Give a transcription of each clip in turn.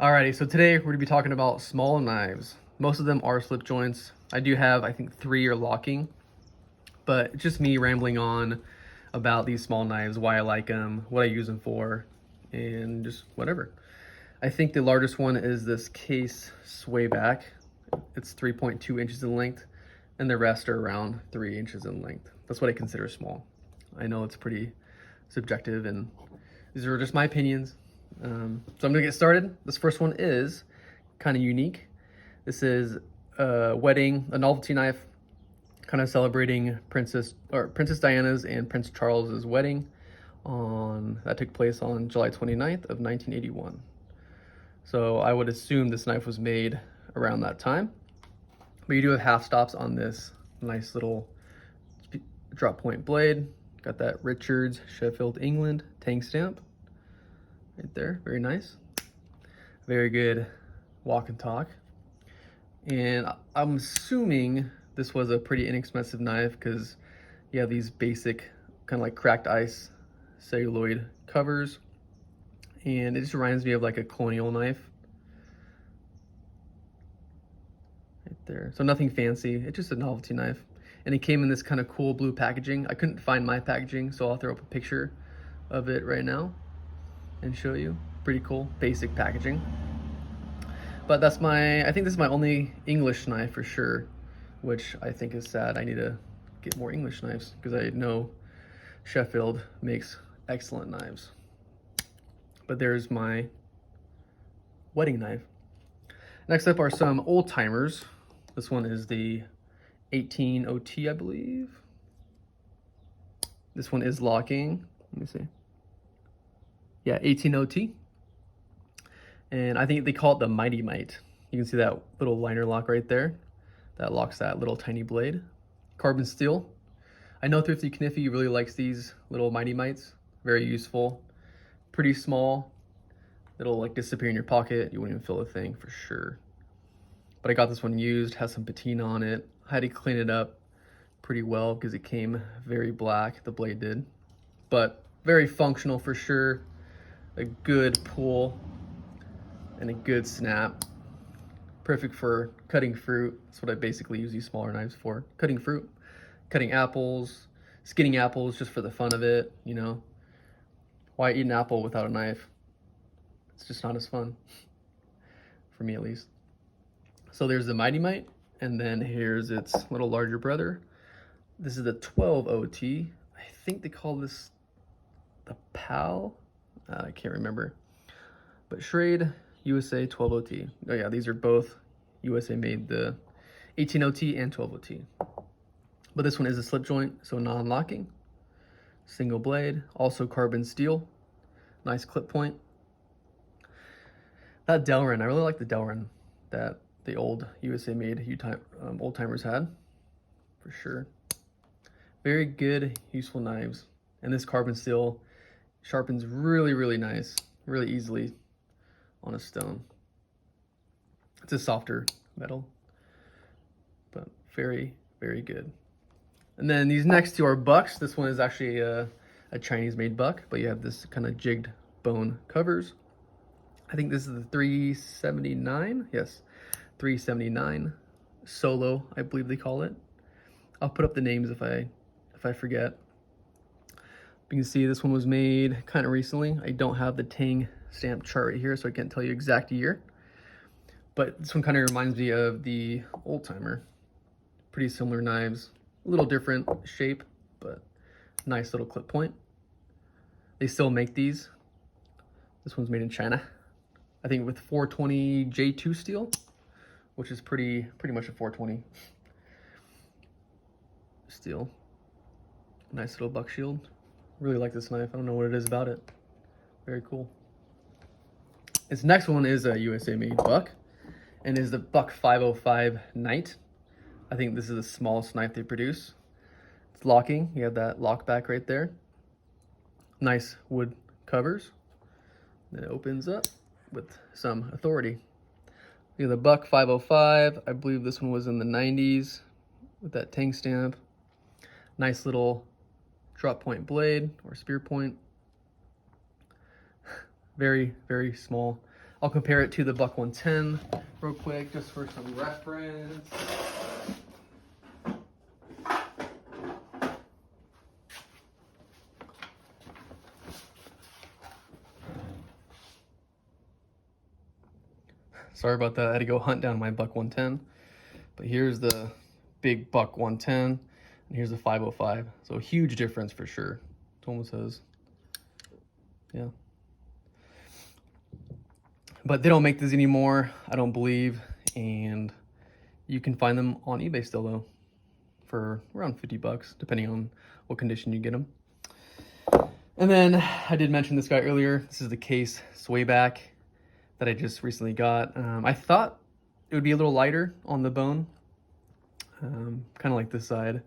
Alrighty, so today we're going to be talking about small knives. Most of them are slip joints. I do have, I think, 3 are locking, but it's just me rambling on about these small knives, why I like them, what I use them for, and just whatever. I think the largest one is this Case Swayback. It's 3.2 inches in length, and the rest are around 3 inches in length. That's what I consider small. I know it's pretty subjective, and these are just my opinions. So I'm gonna get started. This first one is kind of unique. This is a novelty knife, kind of celebrating Princess Diana's and Prince Charles's wedding that took place on July 29th of 1981. So I would assume this knife was made around that time. But you do have half stops on this nice little drop point blade. Got that Richards, Sheffield, England tang stamp right there. Very nice. Very good walk and talk. And I'm assuming this was a pretty inexpensive knife because you have these basic kind of like cracked ice celluloid covers. And it just reminds me of like a colonial knife. Right there. So nothing fancy. It's just a novelty knife. And it came in this kind of cool blue packaging. I couldn't find my packaging, so I'll throw up a picture of it right now and show you. Pretty cool, basic packaging. But I think this is my only English knife for sure, which I think is sad. I need to get more English knives because I know Sheffield makes excellent knives. But there's my wedding knife. Next up are some old timers. This one is the 18 OT, I believe. This one is locking. Let me see. Yeah, 18 OT. And I think they call it the Mighty Might. You can see that little liner lock right there. That locks that little tiny blade. Carbon steel. I know Thrifty Kniffy really likes these little Mighty Mites. Very useful. Pretty small. It'll like disappear in your pocket. You won't even feel a thing for sure. But I got this one used, has some patina on it. I had to clean it up pretty well because it came very black, the blade did. But very functional for sure. A good pull and a good snap. Perfect for cutting fruit. That's what I basically use these smaller knives for. Cutting fruit, cutting apples, skinning apples just for the fun of it, you know. Why eat an apple without a knife? It's just not as fun, for me at least. So there's the Mighty Might, and then here's its little larger brother. This is the 12 OT. I think they call this the PAL. I can't remember. But Schrade USA 12 OT. Oh yeah, these are both USA made, the 18 OT and 12 OT. But this one is a slip joint, so non-locking. Single blade, also carbon steel. Nice clip point. That Delrin, I really like the Delrin that the old USA made old timers had, for sure. Very good, useful knives. And this carbon steel sharpens really, really nice, really easily on a stone. It's a softer metal, but very, very good. And then these next two are bucks. This one is actually a Chinese made buck, but you have this kind of jigged bone covers. I think this is the 379. Yes, 379 Solo, I believe they call it. I'll put up the names if I forget. You can see this one was made kind of recently. I don't have the tang stamp chart right here, so I can't tell you exact year. But this one kind of reminds me of the Old Timer. Pretty similar knives, a little different shape, but nice little clip point. They still make these. This one's made in China. I think with 420 J2 steel, which is pretty much a 420 steel. Nice little buck shield. Really like this knife. I don't know what it is about it. Very cool. This next one is a USA made buck, and is the Buck 505 Knight. I think this is the smallest knife they produce. It's locking. You have that lock back right there. Nice wood covers. Then it opens up with some authority. You have the Buck 505. I believe this one was in the 90s with that tang stamp. Nice little drop point blade or spear point. Very, very small. I'll compare it to the Buck 110 real quick, just for some reference. Sorry about that, I had to go hunt down my Buck 110. But here's the big Buck 110, and here's the 505. So a huge difference for sure. It almost says, yeah. But they don't make these anymore, I don't believe, and you can find them on eBay still though, for around 50 bucks, depending on what condition you get them. And then I did mention this guy earlier. This is the case Swayback that I just recently got. I thought it would be a little lighter on the bone, kind of like this side,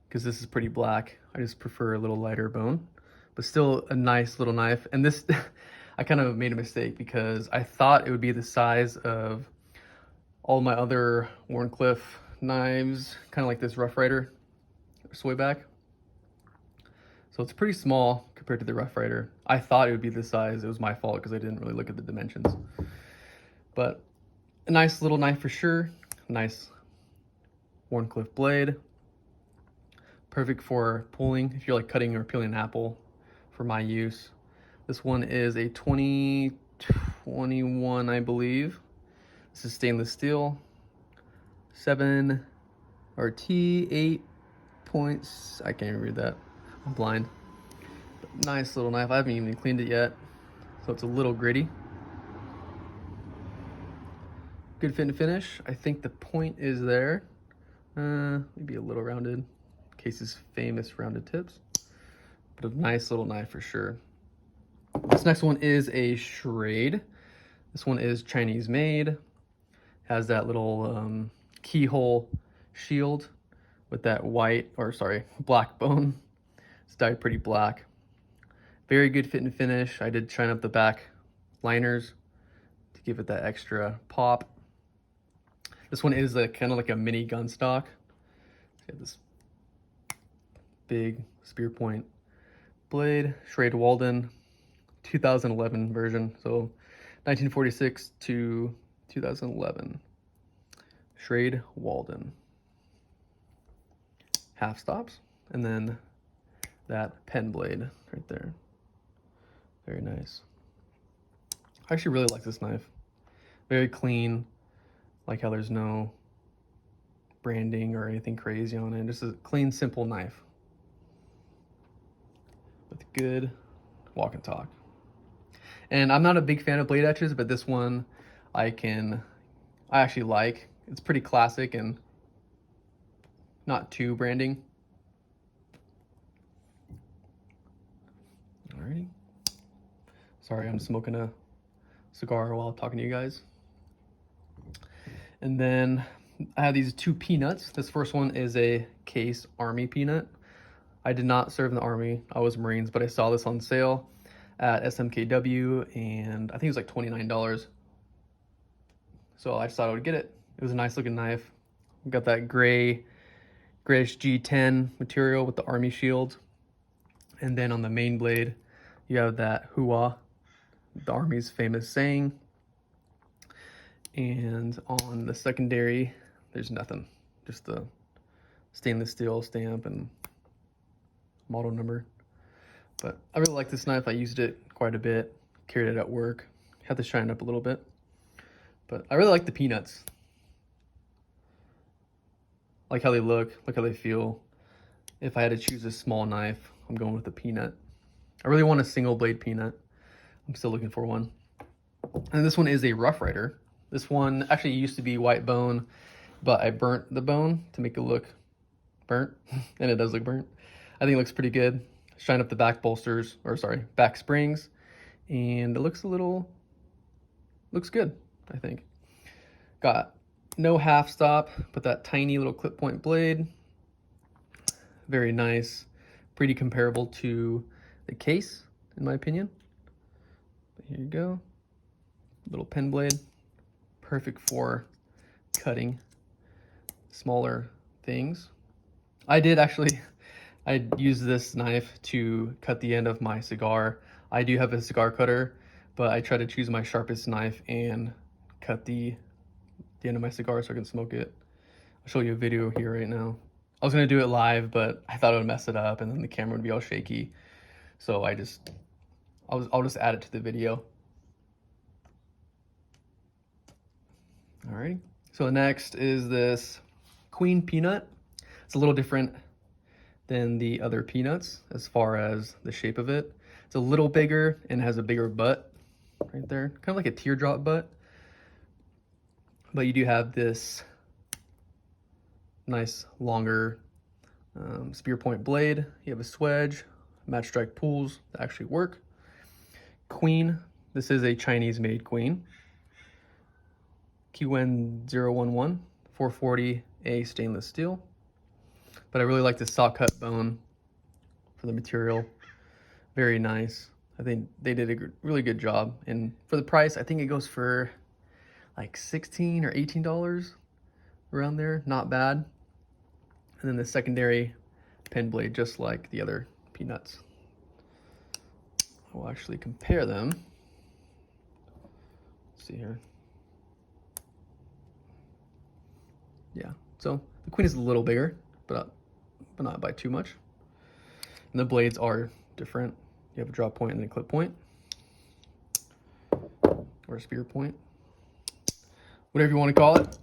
because this is pretty black. I just prefer a little lighter bone, but still a nice little knife. And this, I kind of made a mistake because I thought it would be the size of all my other Wharncliffe knives, kind of like this Rough Ryder Swayback. So it's pretty small compared to the Rough Ryder. I thought it would be this size. It was my fault because I didn't really look at the dimensions. But a nice little knife for sure. Nice Wharncliffe blade. Perfect for pulling if you're like cutting or peeling an apple for my use. This one is a 2021, I believe. This is stainless steel. 7 RT 8 points. I can't even read that. I'm blind. But nice little knife. I haven't even cleaned it yet, so it's a little gritty. Good fit and finish. I think the point is there. Maybe a little rounded. Case's famous rounded tips. But a nice little knife for sure. This next one is a Schrade. This one is Chinese made. Has that little keyhole shield with that black bone. It's dyed pretty black. Very good fit and finish. I did shine up the back liners to give it that extra pop. This one is kind of like a mini gun stock. Got this big spear point blade, Schrade Walden, 2011 version. So 1946 to 2011. Schrade Walden. Half stops, and then that pen blade right there. Very nice. I actually really like this knife. Very clean. Like how there's no branding or anything crazy on it. Just a clean, simple knife with good walk and talk. And I'm not a big fan of blade etches, but this one I actually like. It's pretty classic and not too branding. Alrighty. Sorry, I'm smoking a cigar while talking to you guys. And then I have these 2 peanuts. This first one is a Case Army peanut. I did not serve in the Army. I was Marines, but I saw this on sale at SMKW, and I think it was like $29. So I just thought I would get it. It was a nice looking knife. Got that grayish G10 material with the Army shield. And then on the main blade, you have that hoo-ah, the Army's famous saying. And on the secondary, there's nothing. Just the stainless steel stamp and model number. But I really like this knife. I used it quite a bit, carried it at work. Had to shine up a little bit. But I really like the peanuts. Like how they look, like how they feel. If I had to choose a small knife, I'm going with the peanut. I really want a single blade peanut. I'm still looking for one. And this one is a Rough Ryder. This one actually used to be white bone, but I burnt the bone to make it look burnt, and it does look burnt. I think it looks pretty good. Shine up the back bolsters, back springs, and it looks good, I think. Got no half stop, but that tiny little clip point blade. Very nice, pretty comparable to the Case, in my opinion. But here you go, little pen blade. Perfect for cutting smaller things. I used this knife to cut the end of my cigar. I do have a cigar cutter, but I try to choose my sharpest knife and cut the end of my cigar so I can smoke it. I'll show you a video here right now. I was gonna do it live, but I thought it would mess it up and then the camera would be all shaky. So I'll just add it to the video. Alrighty. So next is this Queen peanut. It's a little different than the other peanuts as far as the shape of it. It's a little bigger and has a bigger butt right there, kind of like a teardrop butt. But you do have this nice longer spear point blade. You have a swedge, match strike pulls that actually work. Queen, this is a Chinese made queen. QN011 440A stainless steel. But I really like the saw cut bone for the material. Very nice. I think they did a really good job. And for the price, I think it goes for like $16 or $18 around there. Not bad. And then the secondary pen blade, just like the other peanuts. I will actually compare them. Let's see here. Yeah, so the Queen is a little bigger, but not by too much. And the blades are different. You have a drop point and a clip point, or a spear point, whatever you want to call it.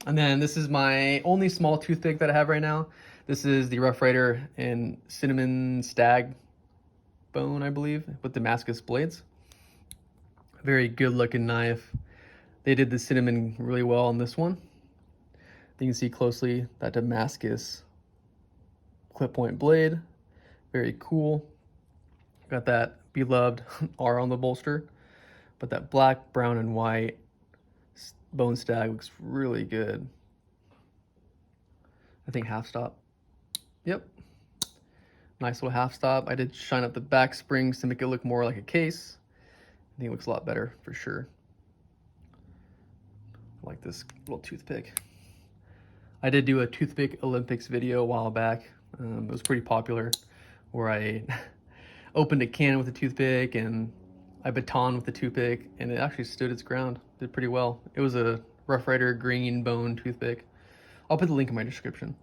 And then this is my only small toothpick that I have right now. This is the Rough Ryder and cinnamon stag bone, I believe, with Damascus blades. Very good looking knife. They did the cinnamon really well on this one. You can see closely that Damascus clip point blade. Very cool. Got that beloved R on the bolster, but that black, brown, and white bone stag looks really good. I think half stop. Yep. Nice little half stop. I did shine up the back springs to make it look more like a case. I think it looks a lot better for sure. I like this little toothpick. I did do a toothpick Olympics video a while back. It was pretty popular, where I opened a can with a toothpick and I baton with the toothpick, and it actually stood its ground. Did pretty well. It was a Rough Ryder green bone toothpick. I'll put the link in my description.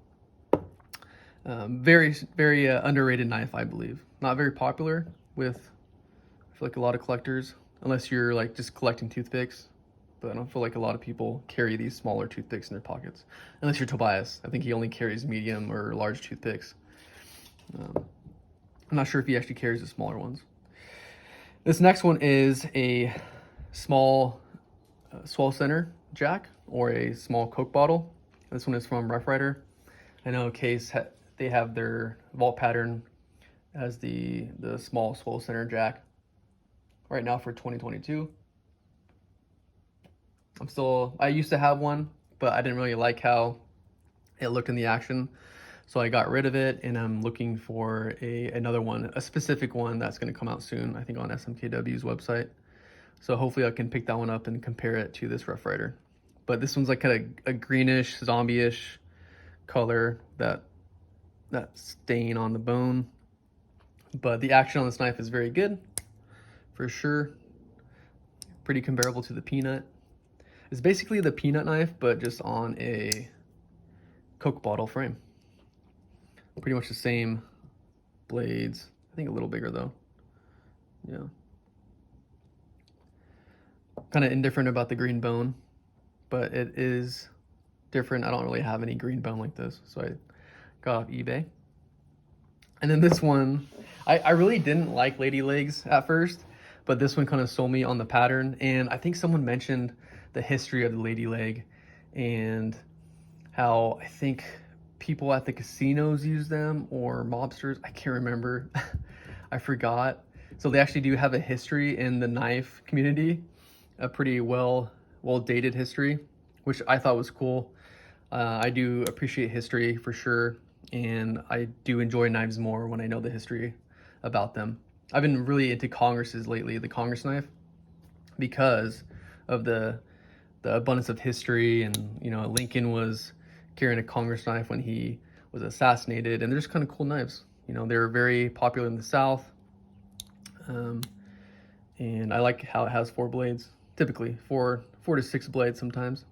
Very underrated knife, I believe. Not very popular with, I feel like, a lot of collectors, unless you're like just collecting toothpicks. But I don't feel like a lot of people carry these smaller toothpicks in their pockets. Unless you're Tobias. I think he only carries medium or large toothpicks. I'm not sure if he actually carries the smaller ones. This next one is a small swell center jack, or a small Coke bottle. This one is from Rough Ryder. I know Case, they have their vault pattern as the small swell center jack right now for 2022. I used to have one, but I didn't really like how it looked in the action. So I got rid of it, and I'm looking for another one, a specific one that's going to come out soon, I think on SMKW's website. So hopefully I can pick that one up and compare it to this Rough Ryder. But this one's like kind of a greenish, zombie-ish color, that stain on the bone. But the action on this knife is very good, for sure. Pretty comparable to the peanut. It's basically the peanut knife, but just on a Coke bottle frame. Pretty much the same blades. I think a little bigger though. Yeah. Kind of indifferent about the green bone, but it is different. I don't really have any green bone like this, so I got off eBay. And then this one, I really didn't like lady legs at first, but this one kind of sold me on the pattern. And I think someone mentioned the history of the lady leg and how I think people at the casinos use them, or mobsters. I can't remember. I forgot. So they actually do have a history in the knife community, a pretty well dated history, which I thought was cool. I do appreciate history for sure, and I do enjoy knives more when I know the history about them. I've been really into Congresses lately, the Congress knife, because of the abundance of history. And you know, Lincoln was carrying a Congress knife when he was assassinated, and they're just kind of cool knives. You know, they were very popular in the South, And I like how it has 4 blades, typically 4 to 6 blades sometimes.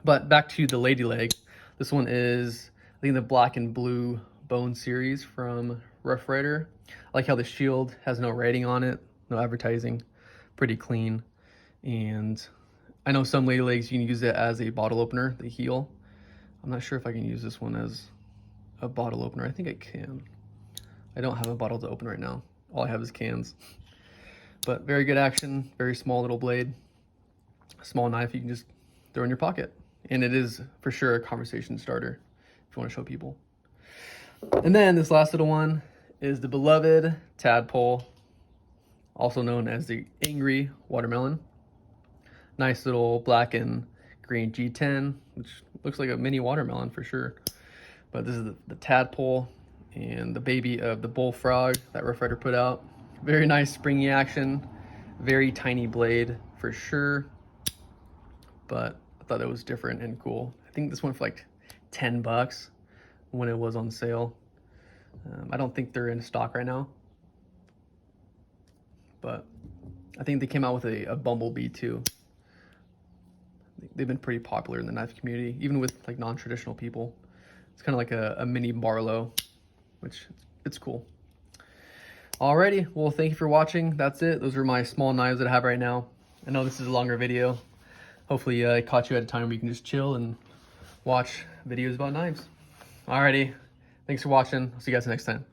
But back to the lady leg. This one is, I think, the black and blue bone series from Rough Ryder. I like how the shield has no writing on it, no advertising, pretty clean. And I know some lady legs you can use it as a bottle opener, the heel. I'm not sure if I can use this one as a bottle opener. I think I can. I don't have a bottle to open right now. All I have is cans. But very good action, very small little blade. A small knife you can just throw in your pocket. And it is for sure a conversation starter if you want to show people. And then this last little one is the beloved Tadpole, also known as the Angry Watermelon. Nice little black and green G10, which looks like a mini watermelon for sure. But this is the Tadpole and the baby of the bullfrog that Rough Ryder put out. Very nice springy action, very tiny blade for sure, but I thought it was different and cool. I think this went for like $10 when it was on sale. I don't think they're in stock right now, but I think they came out with a bumblebee too. They've been pretty popular in the knife community, even with like non-traditional people. It's kind of like a mini Barlow, which it's cool. Alrighty, well, thank you for watching. That's it. Those are my small knives that I have right now. I know this is a longer video. Hopefully I caught you at a time where you can just chill and watch videos about knives. Alrighty, thanks for watching. I'll see you guys next time.